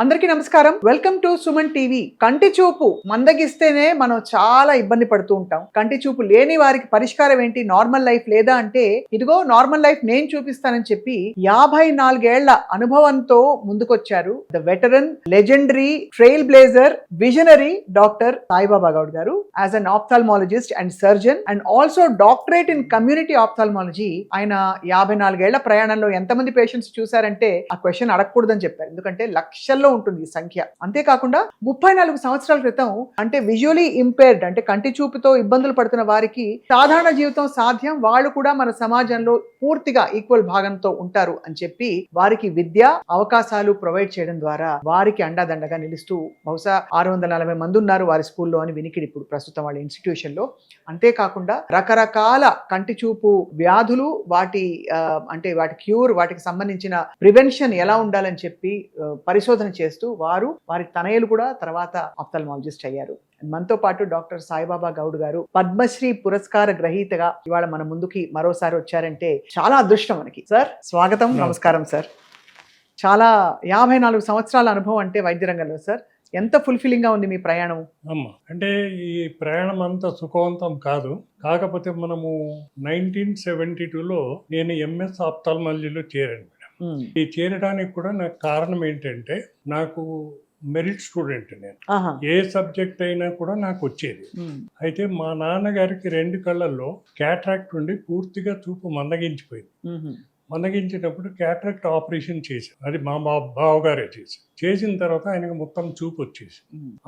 అందరికీ నమస్కారం. Welcome to Suman TV. కంటి చూపు మందగిస్తేనే మనం చాలా ఇబ్బంది పడుతూ ఉంటాం. కంటి చూపు లేని వారికి పరిష్కారం ఏంటి? నార్మల్ లైఫ్ లేదా అంటే ఇదిగో నార్మల్ లైఫ్ నేను చూపిస్తానని చెప్పి 54 ఏళ్ల అనుభవంతో ముందుకొచ్చారు the veteran, legendary, trailblazer, visionary doctor Saibaba Goud garu. As an ophthalmologist and surgeon and also doctorate in community ophthalmology. ఆయన 54 ఏళ్ల ప్రయాణంలో ఎంతమంది పేషెంట్స్ చూసారంటే ఆ క్వశ్చన్ అడగకూడదని చెప్పారు. ఎందుకంటే లక్షల్లో ఉంటుంది ఈ సంఖ్య. అంతేకాకుండా 34 సంవత్సరాల క్రితం అంటే విజువలీ ఇంపేర్డ్ అంటే కంటి చూపుతో ఇబ్బందులు పడుతున్న వారికి సాధారణ జీవితం సాధ్యం, వాళ్ళు కూడా మన సమాజంలో పూర్తిగా ఈక్వల్ భాగంతో ఉంటారు అని చెప్పి వారికి విద్య అవకాశాలు ప్రొవైడ్ చేయడం ద్వారా వారికి అండాదండగా నిలుస్తూ బహుశా 640 మంది ఉన్నారు వారి స్కూల్లో అని వినికిడి ఇప్పుడు ప్రస్తుతం వాళ్ళ ఇన్స్టిట్యూషన్ లో. అంతేకాకుండా రకరకాల కంటి చూపు వ్యాధులు, వాటి అంటే వాటి క్యూర్, వాటికి సంబంధించిన ప్రివెన్షన్ ఎలా ఉండాలని చెప్పి పరిశోధన చేస్తూ వారి తనయులు కూడా తర్వాత ఆప్థాల్మాలజిస్ట్ అయ్యారు. మనతో పాటు డాక్టర్ సాయిబాబా గౌడ్ గారు పద్మశ్రీ పురస్కార గ్రహీతగా ఇవాళ మన ముందుకి మరోసారి వచ్చారంటే చాలా అదృష్టం మనకి. సార్ స్వాగతం, నమస్కారం సార్. చాలా 54 సంవత్సరాల అనుభవం అంటే వైద్య రంగంలో సార్ ఎంత ఫుల్ఫిల్లింగ్ గా ఉంది మీ ప్రయాణం? అంటే ఈ ప్రయాణం అంతా సుఖవంతం కాదు. కాకపోతే మనము 1972లో నేను ఎంఎస్ ఆప్థాల్మాలజీలో చేరాను. ఈ చేరడానికి కూడా నాకు కారణం ఏంటంటే నాకు మెరిట్ స్టూడెంట్ నేను. ఏ సబ్జెక్ట్ అయినా కూడా నాకు వచ్చేది. అయితే మా నాన్నగారికి 2 కళ్ళల్లో క్యాట్రాక్ట్ ఉండి పూర్తిగా చూపు మందగించిపోయింది. మందగించేటప్పుడు క్యాట్రాక్ట్ ఆపరేషన్ చేశారు. అది మా బావగారే చేసిన తర్వాత ఆయనకు మొత్తం చూపు వచ్చేసి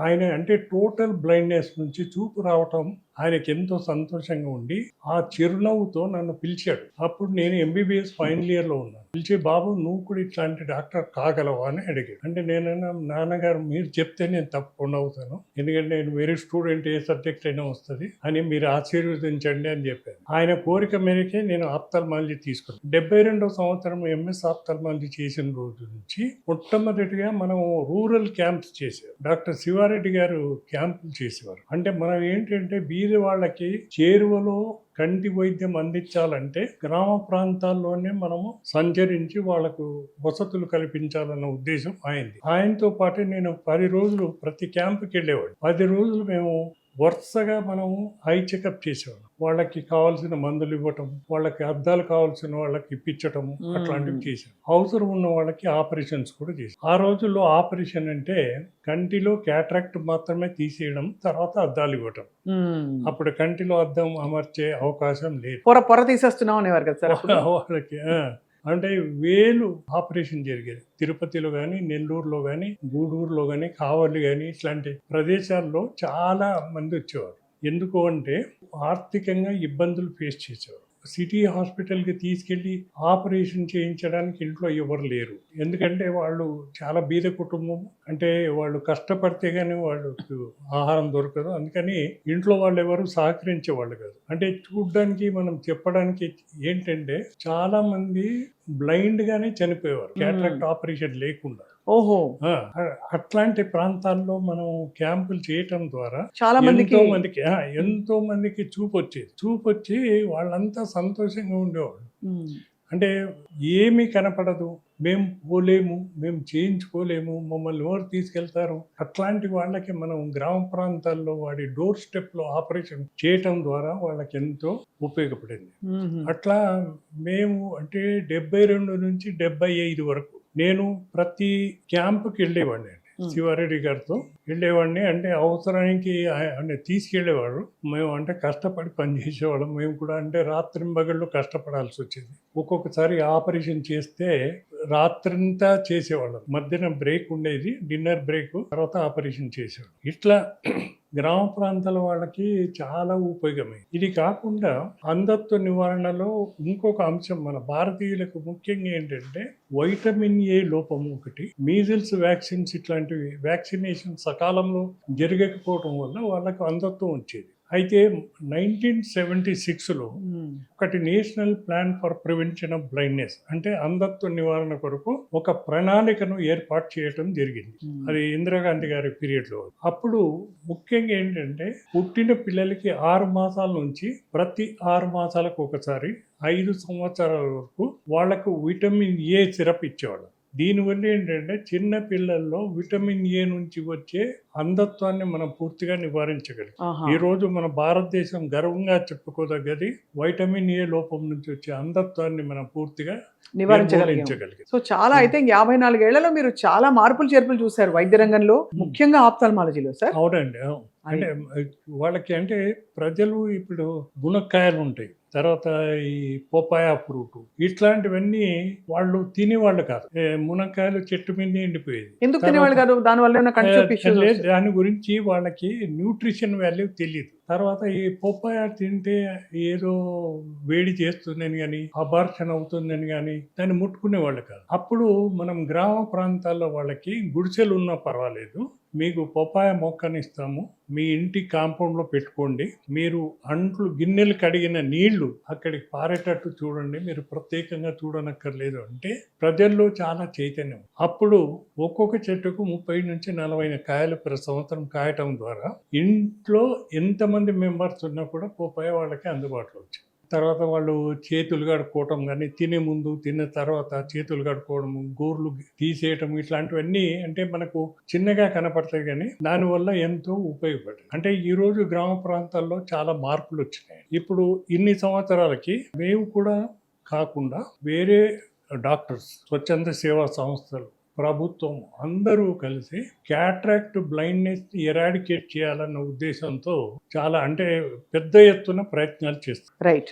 ఆయన అంటే టోటల్ బ్లైండ్నెస్ నుంచి చూపు రావటం ఆయనకి ఎంతో సంతోషంగా ఉండి ఆ చిరునవ్వుతో నన్ను పిలిచాడు. అప్పుడు నేను ఎంబీబీఎస్ ఫైనల్ ఇయర్ లో ఉన్నాను. పిలిచి, బాబు నువ్వు కూడా ఇట్లాంటి డాక్టర్ కాగలవా అని అడిగాడు. అంటే నేనైనా, నాన్నగారు మీరు చెప్తే నేను తప్పకుండా అవుతాను, ఎందుకంటే నేను వేరే స్టూడెంట్ ఏ సబ్జెక్ట్ అయినా వస్తుంది అని మీరు ఆశీర్వదించండి అని చెప్పాను. ఆయన కోరిక మేరకే నేను ఆప్థాల్మాలజీ తీసుకున్నాను. 72వ సంవత్సరం ఎంఎస్ ఆప్థాల్మాలజీ చేసిన రోజు నుంచి మొట్టమొదటిగా మనం రూరల్ క్యాంప్స్ చేసేవారు. డాక్టర్ శివారెడ్డి గారు క్యాంపులు చేసేవారు. అంటే మనం ఏంటంటే బీద వాళ్ళకి చేరువలో కంటి వైద్యం అందించాలంటే గ్రామ ప్రాంతాల్లోనే మనము సంచరించి వాళ్లకు వసతులు కల్పించాలన్న ఉద్దేశం ఆయనతో పాటు నేను 10 రోజులు ప్రతి క్యాంపుకి వెళ్ళేవాడు. 10 రోజులు మేము వరుసగా మనము ఐ చెకప్ చేసేవాళ్ళం. వాళ్ళకి కావాల్సిన మందులు ఇవ్వటం, వాళ్ళకి అద్దాలు కావాల్సిన వాళ్ళకి ఇప్పించటం, అట్లాంటివి చేసాం. అవసరం ఉన్న వాళ్ళకి ఆపరేషన్స్ కూడా చేసాం. ఆ రోజుల్లో ఆపరేషన్ అంటే కంటిలో క్యాట్రాక్ట్ మాత్రమే తీసేయడం, తర్వాత అద్దాలు ఇవ్వటం. అప్పుడు కంటిలో అద్దం అమర్చే అవకాశం లేదు. పొర తీసేస్తున్నాం అనేవారు కదా సార్ వాళ్ళకి. అంటే వేలు ఆపరేషన్ జరిగేది. తిరుపతిలో కానీ, నెల్లూరులో కానీ, గూడూరులో కానీ, కావలి కానీ ఇట్లాంటి ప్రదేశాల్లో చాలా మంది వచ్చేవారు. ఎందుకు అంటే ఆర్థికంగా ఇబ్బందులు ఫేస్ చేసేవారు. సిటీ హాస్పిటల్కి తీసుకెళ్ళి ఆపరేషన్ చేయించడానికి ఇంట్లో ఎవరు లేరు. ఎందుకంటే వాళ్ళు చాలా బీద కుటుంబం, అంటే వాళ్ళు కష్టపడితే కానీ వాళ్ళకు ఆహారం దొరకదు. అందుకని ఇంట్లో వాళ్ళు ఎవరు సహకరించేవాళ్ళు కాదు. అంటే చూడ్డానికి, మనం చెప్పడానికి ఏంటంటే చాలా మంది బ్లైండ్ గానే చనిపోయేవారు క్యాట్రాక్ట్ ఆపరేషన్ లేకుండా. ఓహో, అట్లాంటి ప్రాంతాల్లో మనం క్యాంపులు చేయటం ద్వారా చాలా ఎంతో మందికి చూపు వచ్చి వాళ్ళంతా సంతోషంగా ఉండేవాళ్ళు. అంటే ఏమీ కనపడదు, మేము పోలేము, మేము చేయించుకోలేము, మమ్మల్ని ఎవరు తీసుకెళ్తారు, అట్లాంటి వాళ్ళకి మనం గ్రామ ప్రాంతాల్లో వాడి డోర్ స్టెప్ లో ఆపరేషన్ చేయటం ద్వారా వాళ్ళకి ఎంతో ఉపయోగపడింది. అట్లా మేము అంటే 72 నుంచి 75 వరకు నేను ప్రతి క్యాంపుకి వెళ్ళేవాడిని. శివారెడ్డి గారితో వెళ్ళేవాడిని. అంటే అవసరానికి ఆయన తీసుకెళ్లేవాడు. మేము అంటే కష్టపడి పనిచేసేవాళ్ళం. మేము కూడా అంటే రాత్రింబగళ్ళు కష్టపడాల్సి వచ్చేది. ఒక్కొక్కసారి ఆపరేషన్ చేస్తే రాత్రంతా చేసేవాళ్ళం. మధ్యాహ్నం బ్రేక్ ఉండేది, డిన్నర్ బ్రేక్, తర్వాత ఆపరేషన్ చేసేవాళ్ళం. ఇట్లా గ్రామ ప్రాంతాల వాళ్ళకి చాలా ఉపయోగమైంది. ఇది కాకుండా అంధత్వ నివారణలో ఇంకొక అంశం మన భారతీయులకు ముఖ్యంగా ఏంటంటే వైటమిన్ ఏ లోపం ఒకటి, మీజిల్స్ వ్యాక్సిన్స్ ఇట్లాంటివి వ్యాక్సినేషన్ సకాలంలో జరగకపోవడం వల్ల వాళ్ళకు అంధత్వం వచ్చేది. అయితే 1976లో ఒకటి national plan for prevention of blindness అంటే అంధత్వ నివారణ కొరకు ఒక ప్రణాళికను ఏర్పాటు చేయడం జరిగింది. అది ఇందిరాగాంధీ గారి పీరియడ్ లో. అప్పుడు ముఖ్యంగా ఏంటంటే పుట్టిన పిల్లలకి 6 మాసాల నుంచి ప్రతి 6 మాసాలకు ఒకసారి 5 సంవత్సరాల వరకు వాళ్లకు విటమిన్ ఏ సిరప్ ఇచ్చేవాళ్ళు. దీనివల్ల ఏంటంటే చిన్న పిల్లల్లో విటమిన్ ఏ నుంచి వచ్చే అంధత్వాన్ని మనం పూర్తిగా నివారించగలిగాం. ఆహా. ఈ రోజు మన భారతదేశం గర్వంగా చెప్పుకోదగ్గది వైటమిన్ ఏ లోపం నుంచి వచ్చే అంధత్వాన్ని మనం పూర్తిగా నివారించగలిగాం. నిర్మూలించగలిగాం. సో చాలా అయితే 54 ఏళ్లలో మీరు చాలా మార్పులు చేర్పులు చూశారు వైద్య రంగంలో, ముఖ్యంగా ఆప్థాల్మాలజీలో సార్. అవునండి, అవును. అంటే వాళ్ళకి అంటే ప్రజలు ఇప్పుడు మునక్కాయలు ఉంటాయి, తర్వాత ఈ పొపాయ ఫ్రూట్, ఇట్లాంటివన్నీ వాళ్ళు తినేవాళ్ళు కాదు. మునక్కాయలు చెట్టు మీద ఎండిపోయేది. ఎందుకు తినేవాళ్ళు కాదు? దాని వల్ల లేదు, దాని గురించి వాళ్ళకి న్యూట్రిషన్ వాల్యూ తెలియదు. తర్వాత ఈ పొప్పాయ తింటే ఏదో వేడి చేస్తుందని కానీ అబార్షన్ అవుతుందని కానీ దాన్ని ముట్టుకునే వాళ్ళు కాదు. అప్పుడు మనం గ్రామ ప్రాంతాల్లో వాళ్ళకి గుడిసెలు ఉన్నా పర్వాలేదు, మీకు పొప్పాయ మొక్కనిస్తాము, మీ ఇంటి కాంపౌండ్లో పెట్టుకోండి, మీరు అంట్లు గిన్నెలు కడిగిన నీళ్లు అక్కడికి పారేటట్టు చూడండి, మీరు ప్రత్యేకంగా చూడనక్కర్లేదు అంటే ప్రజల్లో చాలా చైతన్యం. అప్పుడు ఒక్కొక్క చెట్టుకు 30 నుంచి 40 కాయలు ప్రతి సంవత్సరం కాయటం ద్వారా ఇంట్లో ఎంతమంది మెంబర్స్ ఉన్నా కూడా పొప్పాయ వాళ్ళకి అందుబాటులో వచ్చింది. తర్వాత వాళ్ళు చేతులు కడుక్కోవటం కానీ, తినే ముందు తిన్న తర్వాత చేతులు కడుక్కోవడం, గోర్లు తీసేయటం, ఇట్లాంటివన్నీ అంటే మనకు చిన్నగా కనపడతాయి కానీ దానివల్ల ఎంతో ఉపయోగపడింది. అంటే ఈ రోజు గ్రామ ప్రాంతాల్లో చాలా మార్పులు వచ్చినాయి. ఇప్పుడు ఇన్ని సంవత్సరాలకి మేము కూడా కాకుండా వేరే డాక్టర్స్, స్వచ్ఛంద సేవా సంస్థలు, ప్రభుత్వం అందరూ కలిసి క్యాట్రాక్ట్ బ్లైండ్నెస్ ఎరాడికేట్ చేయాలన్న ఉద్దేశంతో చాలా అంటే పెద్ద ఎత్తున ప్రయత్నాలు చేస్తారు. రైట్.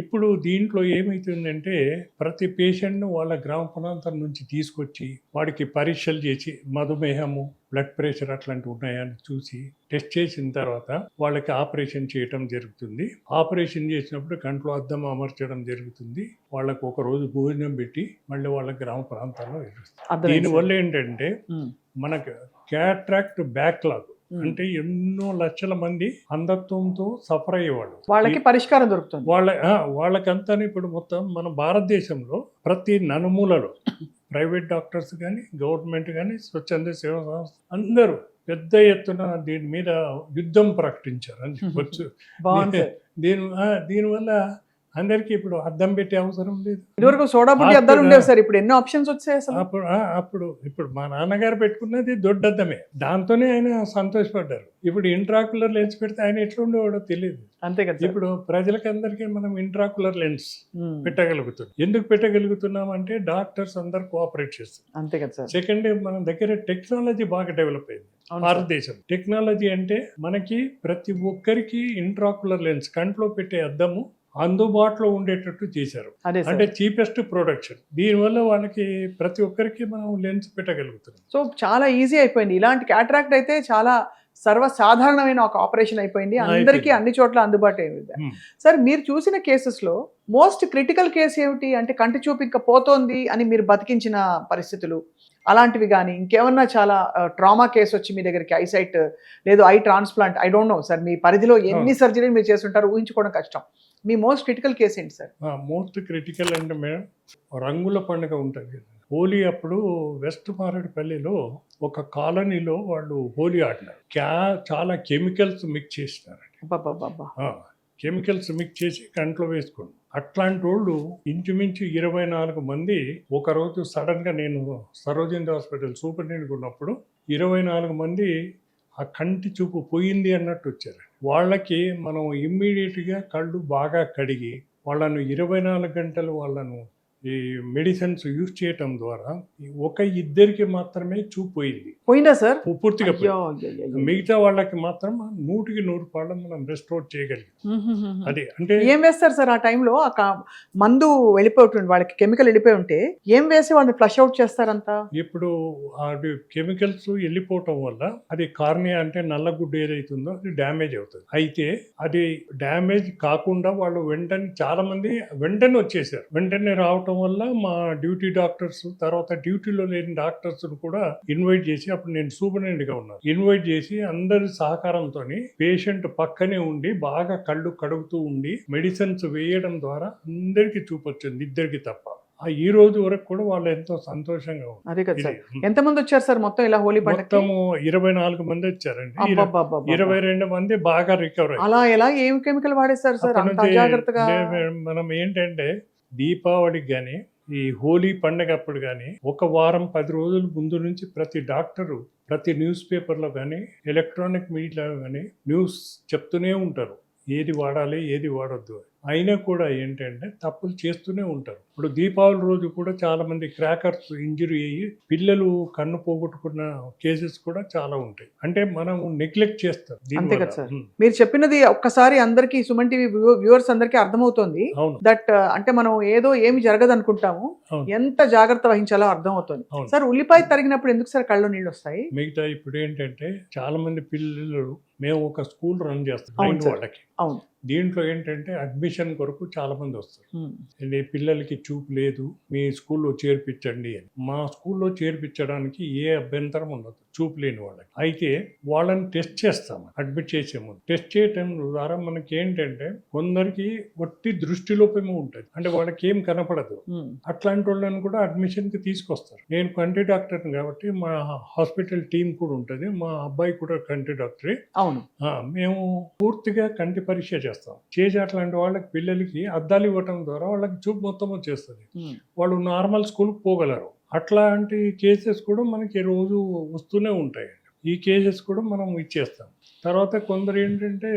ఇప్పుడు దీంట్లో ఏమైతుందంటే ప్రతి పేషెంట్ను వాళ్ళ గ్రామ ప్రాంతం నుంచి తీసుకొచ్చి వాడికి పరీక్షలు చేసి మధుమేహము, బ్లడ్ ప్రెషర్ అట్లాంటివి ఉన్నాయని చూసి టెస్ట్ చేసిన తర్వాత వాళ్ళకి ఆపరేషన్ చేయటం జరుగుతుంది. ఆపరేషన్ చేసినప్పుడు కంట్లో అద్దం అమర్చడం జరుగుతుంది. వాళ్ళకు ఒక రోజు భోజనం పెట్టి మళ్ళీ వాళ్ళ గ్రామ ప్రాంతాల్లో వెళ్తుంది. దీనివల్ల ఏంటంటే మనకు క్యాట్రాక్ట్ బ్యాక్లాగ్ అంటే ఎన్నో లక్షల మంది అంధత్వంతో సఫర్ అయ్యేవాళ్ళు, వాళ్ళకి పరిష్కారం దొరుకుతుంది. వాళ్ళకంతా ఇప్పుడు మొత్తం మన భారతదేశంలో ప్రతి నలుమూలలో ప్రైవేట్ డాక్టర్స్ కానీ, గవర్నమెంట్ కానీ, స్వచ్ఛంద సేవా సంస్థ అందరూ పెద్ద ఎత్తున దీని మీద యుద్ధం ప్రకటించారు అని చెప్పొచ్చు. దీనివల్ల అందరికీ ఇప్పుడు అద్దం పెట్టే అవసరం లేదు. ఇదివరకు సోడా బుడ్డి అద్దాలు ఉండేవి సార్, ఇప్పుడు ఎన్నో ఆప్షన్స్ వచ్చాయి అసలు. ఇప్పుడు మా నాన్నగారు పెట్టుకున్నది దొడ్డద్దమే, దాంతోనే ఆయన సంతోషపడ్డారు. ఇప్పుడు ఇంట్రాకులర్ లెన్స్ పెడితే ఆయన ఎట్లా ఉండేవాడో తెలియదు. అంతే కదా. ఇప్పుడు ప్రజలకందరికీ మనం ఇంట్రాకులర్ లెన్స్ పెట్టగలుగుతున్నాం. ఎందుకు పెట్టగలుగుతున్నాం అంటే డాక్టర్స్ అందరు కోఆపరేట్ చేస్తారు. అంతే కదా సార్. సెకండ్, మన దగ్గర టెక్నాలజీ బాగా డెవలప్ అయింది భారతదేశం. టెక్నాలజీ అంటే మనకి ప్రతి ఒక్కరికి ఇంట్రాకులర్ లెన్స్, కంట్లో పెట్టే అద్దము అందుబాటులో ఉండేటట్టు చేశారు. అంటే చీపెస్ట్ ప్రొడక్షన్. దీనివల్ల వాళ్ళకి ప్రతి ఒక్కరికి మనం లెన్స్ పెట్టగలుగుతున్నాం. సో చాలా ఈజీ అయిపోయింది. ఇలాంటి క్యాట్రాక్ట్ అయితే చాలా సర్వసాధారణమైన ఒక ఆపరేషన్ అయిపోయింది, అందరికీ అన్ని చోట్ల అందుబాటు అయింది. సార్ మీరు చూసిన కేసెస్లో మోస్ట్ క్రిటికల్ కేసు ఏమిటి? అంటే కంటి చూపు ఇంకా పోతోంది అని మీరు బతికించిన పరిస్థితులు అలాంటివి కానీ, ఇంకేమన్నా చాలా ట్రామా కేసు వచ్చి మీ దగ్గరికి ఐసైట్ లేదు eye transplant, I don't know sir, మీ పరిధిలో ఎన్ని సర్జరీలు మీరు చేస్తుంటారు ఊహించుకోవడం కష్టం. మీ మోస్ట్ క్రిటికల్ కేసు ఏంటి సార్? మోస్ట్ క్రిటికల్ అంటే మేడం, రంగుల పండుగ ఉంటుంది. హోలీ అప్పుడు వెస్ట్ మారేడుపల్లిలో ఒక కాలనీలో వాళ్ళు హోలీ ఆడినారు. చాలా కెమికల్స్ మిక్స్ చేసినారండి. కెమికల్స్ మిక్స్ చేసి కంట్లో వేసుకోండి. అట్లాంటి వాళ్ళు ఇంచుమించు 24 మంది ఒకరోజు సడన్గా, నేను సరోజిని హాస్పిటల్ సూపరింటెండెంట్గా ఉన్నప్పుడు 24 మంది ఆ కంటి చూపు పోయింది అన్నట్టు వచ్చారు. వాళ్ళకి మనం ఇమ్మీడియట్గా కళ్ళు బాగా కడిగి వాళ్ళను 24 గంటలు వాళ్ళను ఈ మెడిసిన్స్ యూజ్ చేయటం ద్వారా ఒక ఇద్దరికి మాత్రమే చూపు పోయిందా సార్? పూర్తిగా. మిగతా వాళ్ళకి మాత్రం 100% మనం రెస్టోర్ చేయగలిగాం. అది అంటే ఏం వేస్తారు సార్ ఆ టైంలో? మందు వెళ్ళిపోతుంది వాళ్ళకి, కెమికల్ వెళ్ళిపోయి ఉంటే ఏం వేసి వాళ్ళని ఫ్లష్ అవుట్ చేస్తారంతా? ఇప్పుడు అది కెమికల్స్ వెళ్ళిపోవటం వల్ల అది కార్నియా అంటే నల్లగుడ్డు ఏదైతుందో అది డ్యామేజ్ అవుతుంది. అయితే అది డ్యామేజ్ కాకుండా వాళ్ళు చాలా మంది వెంటనే వచ్చేసారు. వెంటనే రావటం వల్ల మా డ్యూటీ డాక్టర్స్, తర్వాత డ్యూటీలో లేని డాక్టర్స్ కూడా ఇన్వైట్ చేసి, అప్పుడు నేను సూపరింటెండెంట్గా ఉన్నాను, ఇన్వైట్ చేసి అందరి సహకారంతో పేషెంట్ పక్కనే ఉండి బాగా కళ్ళు కడుగుతూ ఉండి మెడిసిన్స్ వేయడం ద్వారా అందరికి చూపొచ్చింది, ఇద్దరికి తప్ప. ఈ రోజు వరకు కూడా వాళ్ళు ఎంతో సంతోషంగా ఉన్నారు. అదే కదా సార్. ఎంతమంది వచ్చారు సార్ మొత్తం ఇలా హోలీ పండుగ? మొత్తము 24 మంది వచ్చారండి. 22 మంది బాగా రికవర్ అయ్యారు. అలా ఎలా ఏం కెమికల్ వాడేస్తారు సార్ అంత జాగ్రత్తగా? మనం ఏంటంటే దీపావళికి కానీ ఈ హోలీ పండగ అప్పుడు కానీ 1 వారం 10 రోజుల ముందు నుంచి ప్రతి డాక్టరు ప్రతి న్యూస్ పేపర్లో కానీ ఎలక్ట్రానిక్ మీడియాలో కానీ న్యూస్ చెప్తూనే ఉంటారు ఏది వాడాలి ఏది వాడొద్దు అని. అయినా కూడా ఏంటంటే తప్పులు చేస్తూనే ఉంటారు. ఇప్పుడు దీపావళి రోజు కూడా చాలా మంది క్రాకర్స్ ఇంజురీ అయ్యి పిల్లలు కన్ను పోగొట్టుకున్న కేసెస్ కూడా చాలా ఉంటాయి. అంటే మనం నెగ్లెక్ట్ చేస్తాం అంతే దీనివల్ల. కదా సార్. మీరు చెప్పినది ఒక్కసారి అందరికి సుమన్ టీవీ వ్యూవర్స్ అందరికి అర్థమవుతోంది. అవును దట్ అంటే మనం ఏదో ఏమి జరగదు అనుకుంటాము, అవును. ఎంత జాగ్రత్త వహించాలో అర్థమవుతుంది. అవును. సార్ ఉల్లిపాయ తరిగినప్పుడు ఎందుకు సార్ కళ్ళు నీళ్ళు వస్తాయి? మిగతా ఇప్పుడు ఏంటంటే చాలా మంది పిల్లలు మేము ఒక స్కూల్ రన్ చేస్తాం అవును blind సార్. వాళ్ళకి. అవును. దీంట్లో ఏంటంటే అడ్మిషన్ కొరకు చాలా మంది వస్తారు. ఉమ్. ఇది పిల్లలకి చూపు లేదు, మీ స్కూల్లో చేర్పించండి అని. మా స్కూల్లో చేర్పించడానికి ఏ అభ్యంతరం ఉండదు చూపు లేని వాళ్ళకి. అయితే వాళ్ళని టెస్ట్ చేస్తాం అడ్మిట్ చేసే ముందు. టెస్ట్ చేయటం ద్వారా మనకి ఏంటంటే కొందరికి ఒట్టి దృష్టిలోపమే ఉంటుంది, అంటే వాళ్ళకి ఏం కనపడదు. ఉమ్. అట్లాంటి వాళ్ళని కూడా అడ్మిషన్కి తీసుకొస్తారు. నేను కంటి డాక్టర్ని కాబట్టి మా హాస్పిటల్ టీం కూడా ఉంటుంది. మా అబ్బాయి కూడా కంటి డాక్టరే. అవును. మేము పూర్తిగా కంటి పరీక్ష చేస్తాం. చేసి అట్లాంటి వాళ్ళకి పిల్లలకి అద్దాలు ఇవ్వటం ద్వారా వాళ్ళకి చూపు మొత్తం వచ్చేస్తుంది. ఉమ్. వాళ్ళు నార్మల్ స్కూల్కి పోగలరు. అట్లాంటి కేసెస్ కూడా మనకి రోజు వస్తూనే ఉంటాయి. ఈ కేసెస్ కూడా మనం ఇచ్చేస్తాం. తర్వాత కొందరు ఏంటంటే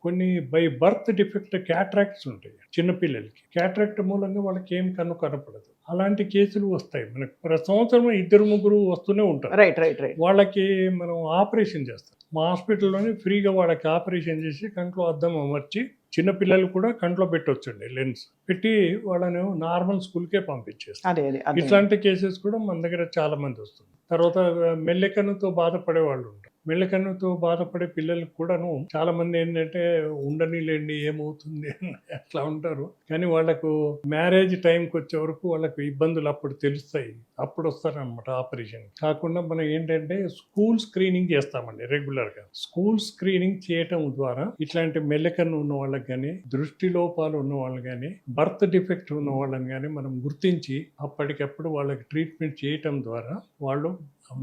కొన్ని బై బర్త్ డిఫెక్ట్ క్యాట్రాక్ట్స్ ఉంటాయి చిన్నపిల్లలకి. క్యాట్రాక్ట్ మూలంగా వాళ్ళకి ఏం కనపడదు. అలాంటి కేసులు వస్తాయి మనకి. ప్రతి సంవత్సరం 2-3 వస్తూనే ఉంటారు. Right right right. వాళ్ళకి మనం ఆపరేషన్ చేస్తాం. మా హాస్పిటల్లోనే ఫ్రీగా వాళ్ళకి ఆపరేషన్ చేసి కంట్లో అద్దం అమర్చి చిన్నపిల్లలు కూడా కంట్లో పెట్టొచ్చండి లెన్స్ పెట్టి వాళ్ళని నార్మల్ స్కూల్కే పంపించేస్తాం. అదే అదే అదే. ఇట్లాంటి కేసెస్ కూడా మన దగ్గర చాలా మంది వస్తుంది. తర్వాత మెల్లెకన్నుతో బాధపడే వాళ్ళు ఉంటారు. మెల్లకన్నుతో బాధపడే పిల్లలకు కూడాను చాలా మంది ఏంటంటే ఉండనిలేండి ఏమవుతుంది అట్లా ఉంటారు. కానీ వాళ్ళకు మ్యారేజ్ టైంకి వచ్చే వరకు వాళ్ళకు ఇబ్బందులు అప్పుడు తెలుస్తాయి. అప్పుడు వస్తారనమాట ఆపరేషన్. కాకుండా మనం ఏంటంటే స్కూల్ స్క్రీనింగ్ చేస్తామండి రెగ్యులర్గా. స్కూల్ స్క్రీనింగ్ చేయటం ద్వారా ఇట్లాంటి మెల్లకన్ను ఉన్న వాళ్ళకి కానీ, దృష్టి లోపాలు ఉన్న వాళ్ళు కానీ, బర్త్ డిఫెక్ట్ ఉన్న వాళ్ళని కానీ మనం గుర్తించి అప్పటికప్పుడు వాళ్ళకి ట్రీట్మెంట్ చేయటం ద్వారా వాళ్ళు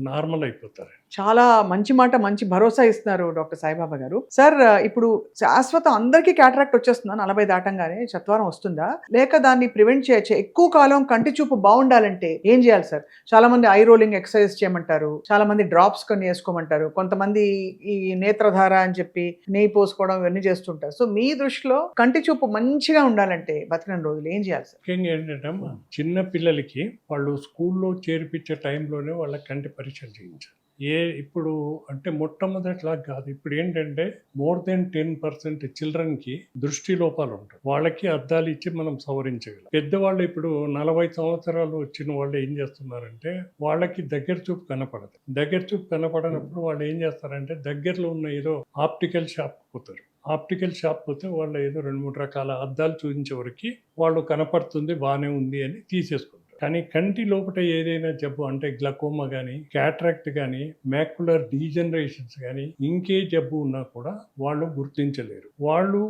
నార్మల్ అయిపోతారు. చాలా మంచి మాట, మంచి భరోసా ఇస్తున్నారు డాక్టర్ సాయిబాబా గారు. సార్ ఇప్పుడు శాశ్వతం అందరికీ క్యాటరాక్ట్ వచ్చేస్తుందా 40 దాటంగానే చత్వారం వస్తుందా, లేక దాన్ని ప్రివెంట్ చేయొచ్చు? ఎక్కువ కాలం కంటి చూపు బాగుండాలంటే ఏం చేయాలి సార్? చాలా మంది ఐ రోలింగ్ ఎక్సర్సైజ్ చేయమంటారు, చాలా మంది డ్రాప్స్ కొన్ని వేసుకోమంటారు, కొంతమంది ఈ నేత్రధార అని చెప్పి నెయ్యి పోసుకోవడం ఇవన్నీ చేస్తుంటారు. సో మీ దృష్టిలో కంటి చూపు మంచిగా ఉండాలంటే బతికిన రోజులు ఏం చేయాలి సార్? ముఖ్యంగా ఏంటంటే చిన్న పిల్లలకి వాళ్ళు స్కూల్లో చేర్పించే టైంలోనే వాళ్ళ కంటి పరీక్షలు చేయించాలి. ఇప్పుడు అంటే మొట్టమొదటిలా కాదు. ఇప్పుడు ఏంటంటే మోర్ దెన్ 10% చిల్డ్రన్కి దృష్టి లోపాలు ఉంటాయి. వాళ్ళకి అద్దాలు ఇచ్చి మనం సవరించగలం. పెద్దవాళ్ళు ఇప్పుడు 40 సంవత్సరాలు వచ్చిన వాళ్ళు ఏం చేస్తున్నారంటే వాళ్ళకి దగ్గర చూపు కనపడదు. దగ్గర చూపు కనపడనప్పుడు వాళ్ళు ఏం చేస్తారంటే దగ్గరలో ఉన్న ఏదో ఆప్టికల్ షాప్ పోతారు. ఆప్టికల్ షాప్ పోతే వాళ్ళు ఏదో 2-3 రకాల అద్దాలు చూపించే వరకు వాళ్ళు కనపడుతుంది బాగానే ఉంది అని తీసేసుకుంటారు. కానీ కంటి లోపల ఏదైనా జబ్బు అంటే గ్లకోమా కానీ, క్యాట్రాక్ట్ కానీ, మ్యాక్యులర్ డీజనరేషన్స్ కానీ ఇంకే జబ్బు ఉన్నా కూడా వాళ్ళు గుర్తించలేరు. వాళ్ళు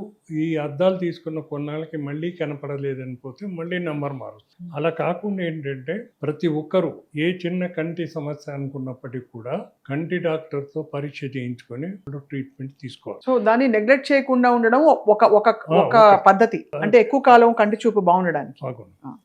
ఈ అద్దాలు తీసుకున్న కొన్నాళ్ళకి మళ్ళీ కనపడలేదని పోతే మళ్ళీ నెంబర్ మారుతుంది. అలా కాకుండా ఏంటంటే ప్రతి ఒక్కరూ ఏ చిన్న కంటి సమస్య అనుకున్నప్పటికీ కూడా కంటి డాక్టర్తో పరీక్ష చేయించుకొని ట్రీట్మెంట్ తీసుకోవాలి. సో దాన్ని నెగ్లెక్ట్ చేయకుండా ఉండడం ఒక పద్ధతి, అంటే ఎక్కువ కాలం కంటి చూపు బాగుండడానికి.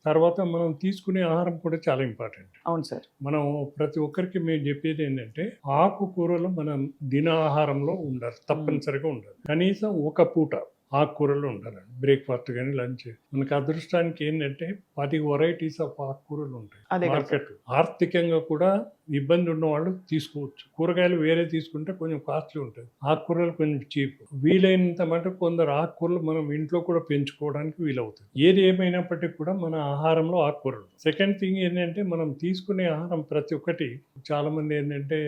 తర్వాత మనం తీసుకునే ఆహారం కూడా చాలా ఇంపార్టెంట్. అవును సార్. మనం ప్రతి ఒక్కరికి మేము చెప్పేది ఏంటంటే ఆకుకూరలు మనం దిన ఆహారంలో ఉండాలి, తప్పనిసరిగా ఉండాలి. కనీసం ఒక పూట ఆకుకూరలు ఉండాలండి. బ్రేక్ఫాస్ట్ కానీ లంచ్. మనకి అదృష్టానికి ఏంటంటే 10 వెరైటీస్ ఆఫ్ ఆకుకూరలు ఉంటాయి మార్కెట్. ఆర్థికంగా కూడా ఇబ్బంది ఉన్న వాళ్ళు తీసుకోవచ్చు. కూరగాయలు వేరే తీసుకుంటే కొంచెం కాస్ట్లీ ఉంటుంది, ఆకుకూరలు కొంచెం చీప్. వీలైనంత మటుకు కొందరు ఆకుకూరలు మనం ఇంట్లో కూడా పెంచుకోవడానికి వీలవుతుంది. ఏది ఏమైనప్పటికీ కూడా మన ఆహారంలో ఆకుకూరలు. సెకండ్ థింగ్ ఏంటంటే మనం తీసుకునే ఆహారం ప్రతి ఒక్కటి చాలా మంది ఏంటంటే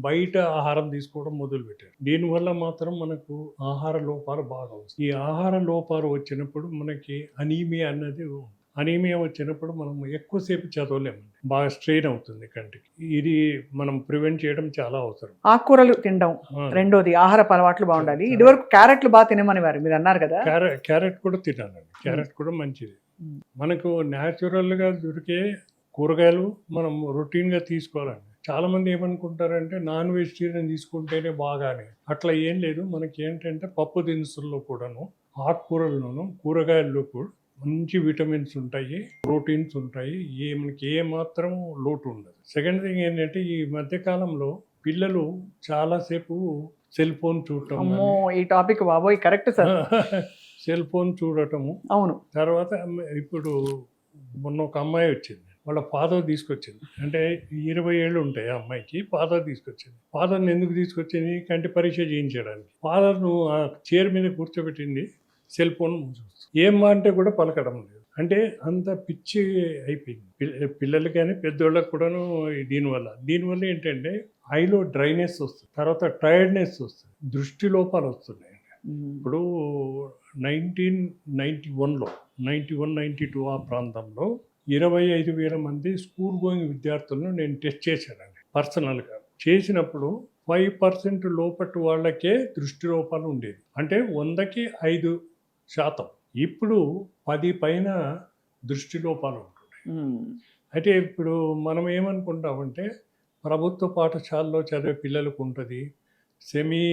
బయట ఆహారం తీసుకోవడం మొదలు పెట్టారు. దీనివల్ల మాత్రం మనకు ఆహార లోపాలు బాగా వస్తాయి. ఈ ఆహార లోపాలు వచ్చినప్పుడు మనకి అనీమియా అన్నది, అనీమియా వచ్చినప్పుడు మనం ఎక్కువసేపు చదవలేమండి, బాగా స్ట్రెయిన్ అవుతుంది కంటికి. ఇది మనం ప్రివెంట్ చేయడం చాలా అవసరం. ఆకుకూరలు తినడం రెండోది, ఆహారపు అలవాట్లు బాగుండాలి. ఇదివరకు క్యారెట్లు బాగా తినమని వారు మీరు అన్నారు కదా. క్యారెట్ కూడా తినాలండి. క్యారెట్ కూడా మంచిది. మనకు న్యాచురల్గా దొరికే కూరగాయలు మనం రొటీన్గా తీసుకోవాలండి. చాలా మంది ఏమనుకుంటారంటే నాన్ వెజిటేరియన్ తీసుకుంటేనే బాగానే, అట్లా ఏం లేదు. మనకి ఏంటంటే పప్పు దినుసుల్లో కూడాను, ఆకుకూరల్లోనూ, కూరగాయల్లో కూడా మంచి విటమిన్స్ ఉంటాయి, ప్రోటీన్స్ ఉంటాయి, మనకి ఏ మాత్రం లోటు ఉండదు. సెకండ్ థింగ్ ఏంటంటే ఈ మధ్య కాలంలో పిల్లలు చాలాసేపు సెల్ ఫోన్ చూడటం అమ్మో ఈ టాపిక్ బాబోయ్ కరెక్ట్ సార్. సెల్ ఫోన్ చూడటము. అవును. తర్వాత ఇప్పుడు మొన్న ఒక అమ్మాయి వచ్చింది, వాళ్ళ ఫాదర్ తీసుకొచ్చింది. అంటే 20 ఏళ్ళు ఉంటాయి ఆ అమ్మాయికి. ఫాదర్ తీసుకొచ్చింది. ఫాదర్ని ఎందుకు తీసుకొచ్చింది? కంటి పరీక్ష చేయించడానికి. ఫాదర్ను ఆ చైర్ మీద కూర్చోబెట్టింది, సెల్ ఫోన్ చూస్తుంది. ఏమ్మా అంటే కూడా పలకడం లేదు. అంటే అంత పిచ్చి అయిపోయింది పిల్లలకి కానీ పెద్దోళ్ళకి కూడాను. దీనివల్ల ఏంటంటే ఐలో డ్రైనెస్ వస్తుంది, తర్వాత టైర్డ్నెస్ వస్తుంది, దృష్టి లోపాలు వస్తున్నాయి. ఇప్పుడు 1991లో 92 ఆ ప్రాంతంలో 25,000 మంది స్కూల్ గోయింగ్ విద్యార్థులను నేను టెస్ట్ చేశానండి పర్సనల్గా. చేసినప్పుడు 5% లోపటి వాళ్ళకే దృష్టి లోపాలు ఉండేది. అంటే 100కి 5%. ఇప్పుడు 10 పైన దృష్టి లోపాలు ఉంటున్నాయి. అయితే ఇప్పుడు మనం ఏమనుకుంటామంటే ప్రభుత్వ పాఠశాలలో చదివే పిల్లలకు ఉంటుంది, సెమీ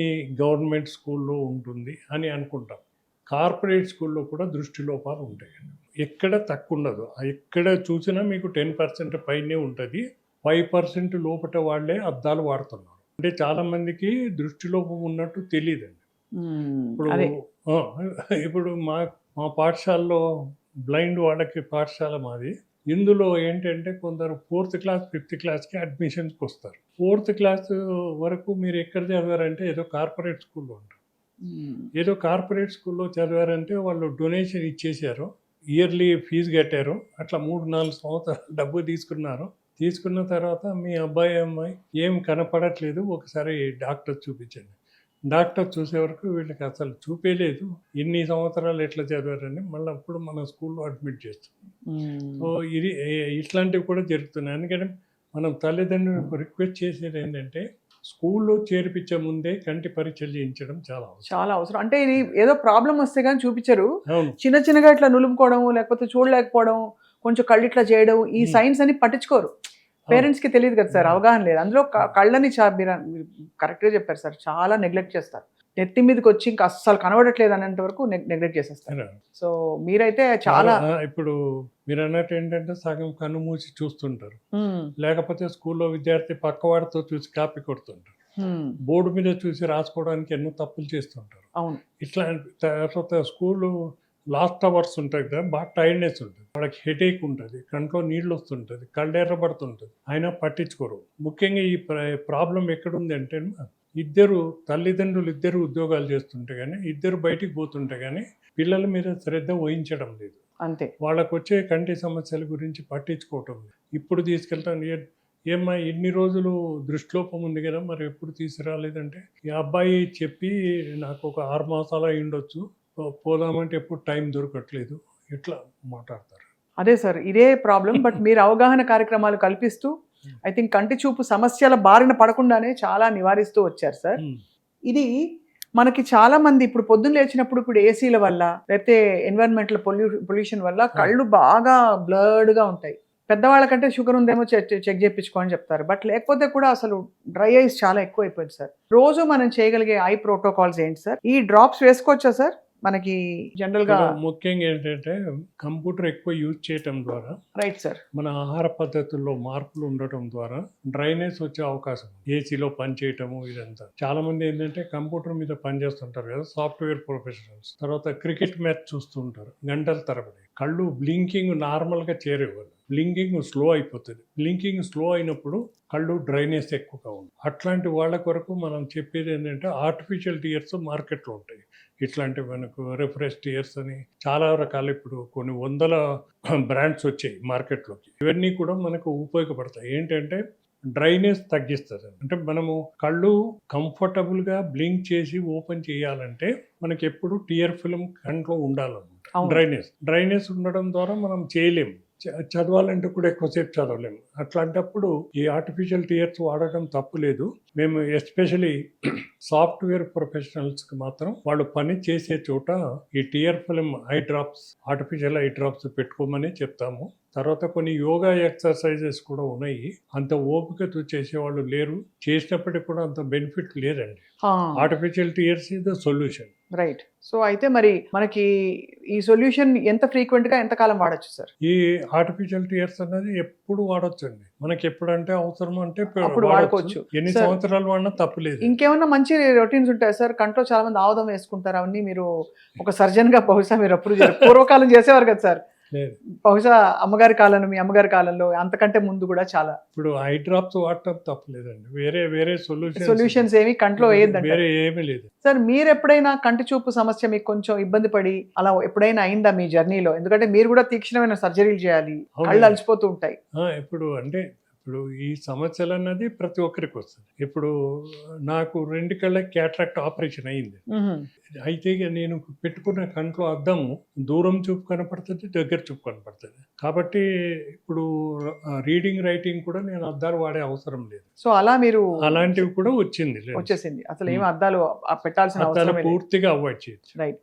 గవర్నమెంట్ స్కూల్లో ఉంటుంది అని అనుకుంటాం. కార్పొరేట్ స్కూల్లో కూడా దృష్టి లోపాలు ఉంటాయండి. ఎక్కడ తక్కువ ఉండదు. ఎక్కడ చూసినా మీకు 10% పైనే ఉంటుంది. 5% లోపల వాళ్ళే అద్దాలు వాడుతున్నారు. అంటే చాలామందికి దృష్టి లోపం ఉన్నట్టు తెలియదండి. ఇప్పుడు మా పాఠశాలలో బ్లైండ్ వాళ్ళకి పాఠశాల మాది. ఇందులో ఏంటంటే కొందరు 4th క్లాస్ 5th క్లాస్కి అడ్మిషన్స్కి వస్తారు. 4th క్లాస్ వరకు మీరు ఎక్కడ చదివారంటే ఏదో కార్పొరేట్ స్కూల్లో ఉంటారు. ఏదో కార్పొరేట్ స్కూల్లో చదివారంటే వాళ్ళు డొనేషన్ ఇచ్చేసారు, ఇయర్లీ ఫీజు కట్టారు, అట్లా 3-4 సంవత్సరాలు డబ్బు తీసుకున్నారు. తీసుకున్న తర్వాత మీ అమ్మాయి ఏం కనపడట్లేదు, ఒకసారి డాక్టర్ చూపించండి. డాక్టర్ చూసే వరకు వీళ్ళకి అసలు చూపేలేదు, ఇన్ని సంవత్సరాలు ఎట్లా చదివారని మళ్ళీ అప్పుడు మన స్కూల్లో అడ్మిట్ చేస్తాం. సో ఇది ఇట్లాంటివి కూడా జరుగుతున్నాయి. అందుకని మనం తల్లిదండ్రులకు రిక్వెస్ట్ చేసేది ఏంటంటే స్కూల్లో చేర్పించే ముందే కంటి పరీక్షలు చేయించడం చాలా అవసరం. అంటే ఇది ఏదో ప్రాబ్లం వస్తే కానీ చూపించరు, చిన్నగా ఇట్లా నులుపుకోవడం, లేకపోతే చూడలేకపోవడం, కొంచెం కళ్ళు ఇట్లా చేయడం, ఈ సైన్స్ అని పట్టించుకోరు. పేరెంట్స్ కి తెలియదు కదా సార్, అవగాహన లేదు. అందులో కళ్ళని మీరు కరెక్ట్గా చెప్పారు సార్, చాలా నెగ్లెక్ట్ చేస్తారు. నెత్తి మీదకి వచ్చి ఇంకా అస్సలు కనబడట్లేదు అనేంత వరకు నెగ్లెక్ట్ చేసేస్తారు. సో మీరైతే చాలా ఇప్పుడు మీరు అన్నట్టు ఏంటంటే సగం కన్ను మూసి చూస్తుంటారు, లేకపోతే స్కూల్లో విద్యార్థి పక్కవాడితో చూసి కాపీ కొడుతుంటారు, బోర్డు మీద చూసి రాసుకోవడానికి ఎన్నో తప్పులు చేస్తుంటారు. ఇట్లా తర్వాత స్కూలు లాస్ట్ అవర్స్ ఉంటాయి కదా, బాగా టైర్డ్నెస్ ఉంటుంది, వాళ్ళకి హెడేక్ ఉంటుంది, కంట్లో నీళ్ళు వస్తుంటుంది, కళ్ళు ఎర్రబడుతుంటుంది, అయినా పట్టించుకోరు. ముఖ్యంగా ఈ ప్రాబ్లం ఎక్కడుంది అంటే తల్లిదండ్రులు ఇద్దరు ఉద్యోగాలు చేస్తుంటే కానీ, ఇద్దరు బయటికి పోతుంటే కానీ పిల్లల మీద శ్రద్ధ వహించడం లేదు. అంతే, వాళ్ళకు వచ్చే కంటి సమస్యల గురించి పట్టించుకోవటం లేదు. ఇప్పుడు తీసుకెళ్తాను, ఏమ్మా ఇన్ని రోజులు దృష్టిలోపం ఉంది కదా, మరి ఎప్పుడు తీసుకురాలేదంటే, ఈ అబ్బాయి చెప్పి నాకు ఒక 6 మాసాలు అయి ఉండొచ్చు, పోదామంటే ఎప్పుడు టైం దొరకట్లేదు, ఇట్లా మాట్లాడతారు. అదే సార్, ఇదే ప్రాబ్లం. బట్ మీరు అవగాహన కార్యక్రమాలు కల్పిస్తూ ఐ థింక్ కంటి చూపు సమస్యల బారిన పడకుండానే చాలా నివారిస్తూ వచ్చారు సార్. ఇది మనకి చాలా మంది ఇప్పుడు పొద్దున్న లేచినప్పుడు ఇప్పుడు ఏసీల వల్ల, లేకపోతే ఎన్విరాన్మెంటల్ పొల్యూషన్ వల్ల కళ్ళు బాగా బ్లర్డ్గా ఉంటాయి. పెద్దవాళ్ళకంటే షుగర్ ఉందేమో చెక్ చేయించుకోని చెప్తారు, బట్ లేకపోతే కూడా అసలు డ్రై ఐస్ చాలా ఎక్కువ అయిపోయింది సార్. రోజు మనం చేయగలిగే ఐ ప్రోటోకాల్స్ ఏంటి సార్? ఈ డ్రాప్స్ వేసుకోవచ్చా సార్? మనకి జనరల్ గా ముఖ్యంగా ఏంటంటే కంప్యూటర్ ఎక్కువ యూజ్ చేయటం ద్వారా, రైట్ సార్, మన ఆహార పద్ధతుల్లో మార్పులు ఉండటం ద్వారా డ్రైనెస్ వచ్చే అవకాశం, ఏసీలో పని చేయటము, ఇదంతా. చాలా మంది ఏంటంటే కంప్యూటర్ మీద పనిచేస్తుంటారు కదా, సాఫ్ట్వేర్ ప్రొఫెషనల్స్, తర్వాత క్రికెట్ మ్యాచ్ చూస్తుంటారు గంటల తరబడి, కళ్ళు బ్లింకింగ్ నార్మల్గా చేరేవాళ్ళు, బ్లింకింగ్ స్లో అయిపోతుంది. బ్లింకింగ్ స్లో అయినప్పుడు కళ్ళు డ్రైనెస్ ఎక్కువగా ఉంది. అట్లాంటి వాళ్ళ కొరకు మనం చెప్పేది ఏంటంటే ఆర్టిఫిషియల్ టియర్స్ మార్కెట్లో ఉంటాయి. ఇట్లాంటి మనకు రిఫ్రెష్ టియర్స్ అని చాలా రకాలు, ఇప్పుడు కొన్ని 100 బ్రాండ్స్ వచ్చాయి మార్కెట్లోకి. ఇవన్నీ కూడా మనకు ఉపయోగపడతాయి. ఏంటంటే డ్రైనెస్ తగ్గిస్తుంది. అంటే మనము కళ్ళు కంఫర్టబుల్గా బ్లింక్ చేసి ఓపెన్ చేయాలంటే మనకి ఎప్పుడు టియర్ ఫిల్మ్ కంట్లో ఉండాలన్నమాట. డ్రైనెస్ ఉండడం ద్వారా మనం చేయలేము, చదవాలంటే కూడా ఎక్కువసేపు చదవలేము. అట్లాంటప్పుడు ఈ ఆర్టిఫిషియల్ టియర్స్ వాడటం తప్పు లేదు. మేము ఎస్పెషలీ సాఫ్ట్వేర్ ప్రొఫెషనల్స్కి మాత్రం వాళ్ళు పని చేసే చోట ఈ tear film eye drops, artificial eye drops పెట్టుకోమని చెప్తాము. తర్వాత కొన్ని యోగా ఎక్సర్సైజెస్ కూడా ఉన్నాయి. అంత ఓపికతో చేసేవాళ్ళు లేరు, చేసినప్పటికీ కూడా అంత బెనిఫిట్ లేదండి. Artificial tears is the solution. Right. So అయితే మరి మనకి ఈ సొల్యూషన్ ఎంత ఫ్రీక్వెంట్ గా ఎంత కాలం వాడచ్చు సార్? ఈ ఆర్టిఫిషియల్ టియర్స్ అనేది ఎప్పుడు వాడచ్చు అండి. మనకి ఎప్పుడంటే అవసరం అంటే అప్పుడు వాడుకోవచ్చు. ఎన్ని Sir, సంవత్సరాలు వాడినా తప్పులేదు. ఇంకేమన్నా మంచి రొటీన్స్ ఉంటాయి సార్? కంట్లో చాలా మంది ఆముదం వేసుకుంటారు, అవన్నీ మీరు ఒక సర్జన్ గా బహుశా మీరు అప్పుడు పూర్వకాలం చేసేవారు కదా సార్, లేదు. బహుశా అమ్మగారి కాలంలో, మీ అమ్మగారి కాలంలో, అంతకంటే ముందు కూడా చాలా ఇప్పుడు ఐ డ్రాప్స్ వాడటం తప్పలేదండి. వేరే సొల్యూషన్స్ ఏమి కంట్లో వేయద్దంట వేరే ఏమీ లేదు. సార్. మీరు ఎప్పుడైనా కంటి చూపు సమస్య మీకు కొంచెం ఇబ్బంది పడి అలా ఎప్పుడైనా అయిందా మీ జర్నీలో? ఎందుకంటే మీరు కూడా తీక్షణమైన సర్జరీలు చేయాలి, కళ్ళు అలసిపోతూ ఉంటాయి. ఇప్పుడు ఈ సమస్యలు అన్నది ప్రతి ఒక్కరికి వస్తుంది. ఇప్పుడు నాకు 2 కళ్ళకి క్యాట్రాక్ట్ ఆపరేషన్ అయింది. అయితే ఇక నేను పెట్టుకున్న కంట్లో అద్దము దూరం చూపు కనపడుతుంది, దగ్గర చూపు కనపడుతుంది. కాబట్టి ఇప్పుడు రీడింగ్ రైటింగ్ కూడా నేను అద్దాలు వాడే అవసరం లేదు. సో అలా మీరు అలాంటివి కూడా వచ్చేసింది. అసలు ఏమి అద్దాలు పెట్టాల్సిన అద్దాలు అవసరం పూర్తిగా అవాయిడ్ చేయొచ్చు. రైట్.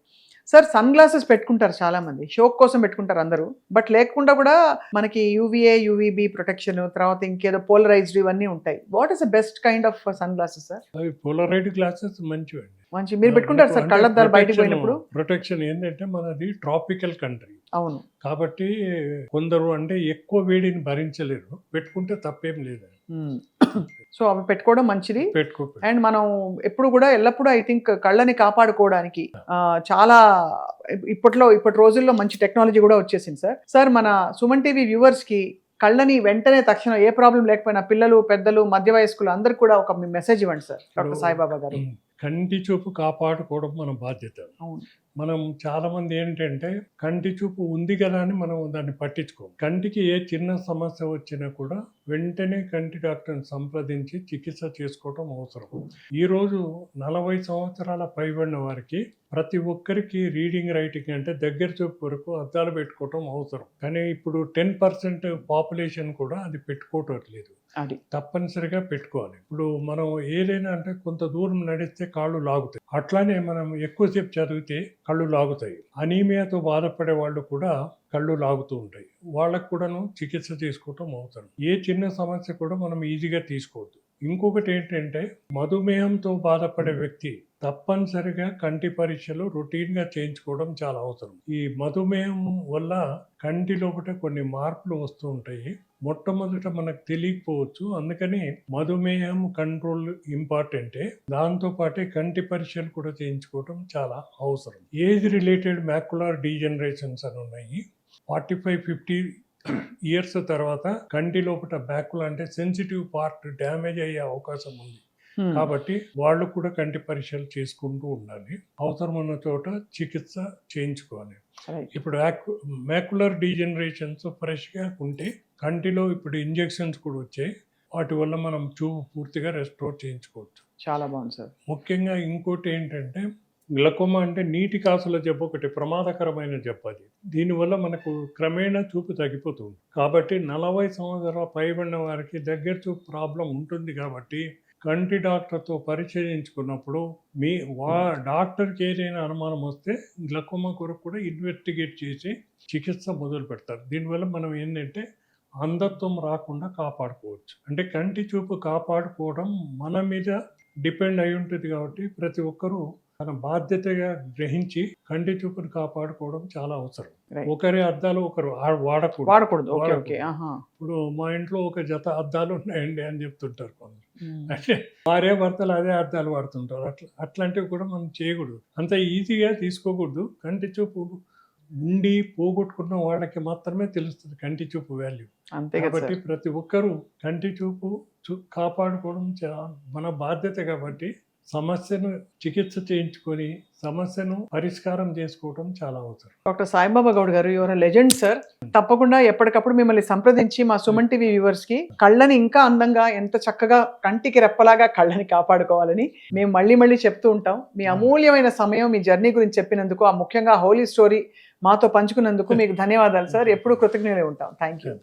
సార్, సన్ గ్లాసెస్ పెట్టుకుంటారు చాలా మంది, షోక్ కోసం పెట్టుకుంటారు అందరూ. బట్ లేకుండా కూడా మనకి యూవీఏ, యూవీబీ ప్రొటెక్షన్, తర్వాత ఇంకేదో పోలరైజ్డ్ ఇవన్నీ ఉంటాయి. What is the best kind of sun glasses sir? అవి పోలరైజ్డ్ గ్లాసెస్ మంచివండి. మీరు పెట్టుకుంటారు సార్ కళ్ళద్దాలు బయటకు పోయినప్పుడు? ప్రొటెక్షన్ ఏంటంటే మనది ట్రాపికల్ కంట్రీ. అవును. కాబట్టి కొందరు అంటే ఎక్కువ వేడిని భరించలేరు, పెట్టుకుంటే తప్పేం లేదు. సో అవి పెట్టుకోవడం మంచిది. అండ్ మనం ఎప్పుడు కూడా ఎల్లప్పుడూ ఐ థింక్ కళ్ళని కాపాడుకోవడానికి చాలా ఇప్పటి రోజుల్లో మంచి టెక్నాలజీ కూడా వచ్చేసింది సార్. సార్, మన సుమన్ టీవీ వ్యూవర్స్ కి కళ్ళని వెంటనే తక్షణం ఏ ప్రాబ్లం లేకపోయినా పిల్లలు, పెద్దలు, మధ్య వయస్కులు అందరికి కూడా ఒక మెసేజ్ ఇవ్వండి సార్, డాక్టర్ సాయిబాబా గారు. కంటి చూపు కాపాడుకోవడం మన బాధ్యత. అవును. మనం చాలా మంది ఏంటంటే కంటి చూపు ఉంది కదా అని మనం దాన్ని పట్టించుకోం. కంటికి ఏ చిన్న సమస్య వచ్చినా కూడా వెంటనే కంటి డాక్టర్ని సంప్రదించి చికిత్స చేసుకోవడం అవసరం. ఈరోజు 40 సంవత్సరాల పైబడిన వారికి ప్రతి ఒక్కరికి రీడింగ్ రైటింగ్ అంటే దగ్గర చూపు వరకు అద్దాలు పెట్టుకోవటం అవసరం. కానీ ఇప్పుడు 10% పాపులేషన్ కూడా అది పెట్టుకోవటం లేదు. అది తప్పనిసరిగా పెట్టుకోవాలి. ఇప్పుడు మనం ఏదైనా అంటే కొంత దూరం నడిస్తే కాళ్ళు లాగుతాయి, అట్లానే మనం ఎక్కువసేపు చదివితే కళ్ళు లాగుతాయి. అనీమియాతో బాధపడే వాళ్ళు కూడా కళ్ళు లాగుతూ ఉంటాయి. వాళ్ళకు కూడాను చికిత్స తీసుకోవటం అవసరం. ఏ చిన్న సమస్య కూడా మనం ఈజీగా తీసుకోవద్దు. ఇంకొకటి ఏంటంటే మధుమేహంతో బాధపడే వ్యక్తి తప్పనిసరిగా కంటి పరీక్షలు రొటీన్గా చేయించుకోవడం చాలా అవసరం. ఈ మధుమేహం వల్ల కంటి లోపల కొన్ని మార్పులు వస్తూ ఉంటాయి. మొట్టమొదట మనకు తెలియకపోవచ్చు, అందుకని మధుమేహం కంట్రోల్ ఇంపార్టెంటే. దాంతో పాటే కంటి పరీక్షలు కూడా చేయించుకోవడం చాలా అవసరం. ఏజ్ రిలేటెడ్ మ్యాక్యులర్ డీజనరేషన్స్ అని ఉన్నాయి. 45-50 ఇయర్స్ తర్వాత కంటి లోపల బ్యాకుల అంటే సెన్సిటివ్ పార్ట్ డ్యామేజ్ అయ్యే అవకాశం ఉంది. కాబట్టి వాళ్ళు కూడా కంటి పరీక్షలు చేసుకుంటూ ఉండాలి. అవసరం ఉన్న చోట చికిత్స చేయించుకోవాలి. ఇప్పుడు మ్యాక్యులర్ డీజనరేషన్స్ ఫ్రెష్గా ఉంటే కంటిలో ఇప్పుడు ఇంజెక్షన్స్ కూడా వచ్చాయి, వాటి వల్ల మనం చూపు పూర్తిగా రెస్టోర్ చేయించుకోవచ్చు. చాలా బాగుంది సార్. ముఖ్యంగా ఇంకోటి ఏంటంటే గ్లకోమా అంటే నీటి కాసుల జబ్బు, ఒకటి ప్రమాదకరమైన జబ్బు. అది దీనివల్ల మనకు క్రమేణా చూపు తగ్గిపోతుంది. కాబట్టి 40 సంవత్సరాల పైబడిన వారికి దగ్గర చూపు ప్రాబ్లం ఉంటుంది. కాబట్టి కంటి డాక్టర్తో పరిచయించుకున్నప్పుడు డాక్టర్కి ఏదైనా అనుమానం వస్తే గ్లకోమా కొరకు కూడా ఇన్వెస్టిగేట్ చేసి చికిత్స మొదలు పెడతారు. దీనివల్ల మనం ఏంటంటే అంధత్వం రాకుండా కాపాడుకోవచ్చు. అంటే కంటి చూపు కాపాడుకోవడం మన మీద డిపెండ్ అయి ఉంటుంది. కాబట్టి ప్రతి ఒక్కరూ తన బాధ్యతగా గ్రహించి కంటి చూపును కాపాడుకోవడం చాలా అవసరం. ఒకరి అద్దాలు ఒకరు వాడకూడదు. ఇప్పుడు మా ఇంట్లో ఒక జత అద్దాలు ఉన్నాయండి అని చెప్తుంటారు కొందరు. అంటే భార్య భర్తలు అదే అద్దాలు వాడుతుంటారు. అట్లాంటివి కూడా మనం చేయకూడదు, అంత ఈజీగా తీసుకోకూడదు. కంటి చూపు ఉండి పోగొట్టుకున్న వాళ్ళకి మాత్రమే తెలుస్తుంది కంటి చూపు వాల్యూ. కాబట్టి ప్రతి ఒక్కరూ కంటి చూపు కాపాడుకోవడం మన బాధ్యత. కాబట్టి సమస్యను చికిత్స చేయించుకొని సమస్యను పరిష్కారం చేసుకోవడం చాలా అవసరం. డాక్టర్ సాయిబాబా గౌడ్ గారు, యువర్ లెజెండ్ సార్. తప్పకుండా ఎప్పటికప్పుడు మిమ్మల్ని సంప్రదించి మా సుమన్ టీవీ వ్యూవర్స్ కి కళ్ళని ఇంకా అందంగా, ఎంత చక్కగా కంటికి రెప్పలాగా కళ్ళని కాపాడుకోవాలని మేము మళ్ళీ చెప్తూ ఉంటాం. మీ అమూల్యమైన సమయం, మీ జర్నీ గురించి చెప్పినందుకు, ఆ ముఖ్యంగా హోలీ స్టోరీ మాతో పంచుకున్నందుకు మీకు ధన్యవాదాలు సార్. ఎప్పుడు కృతజ్ఞులై ఉంటాం. Thank you.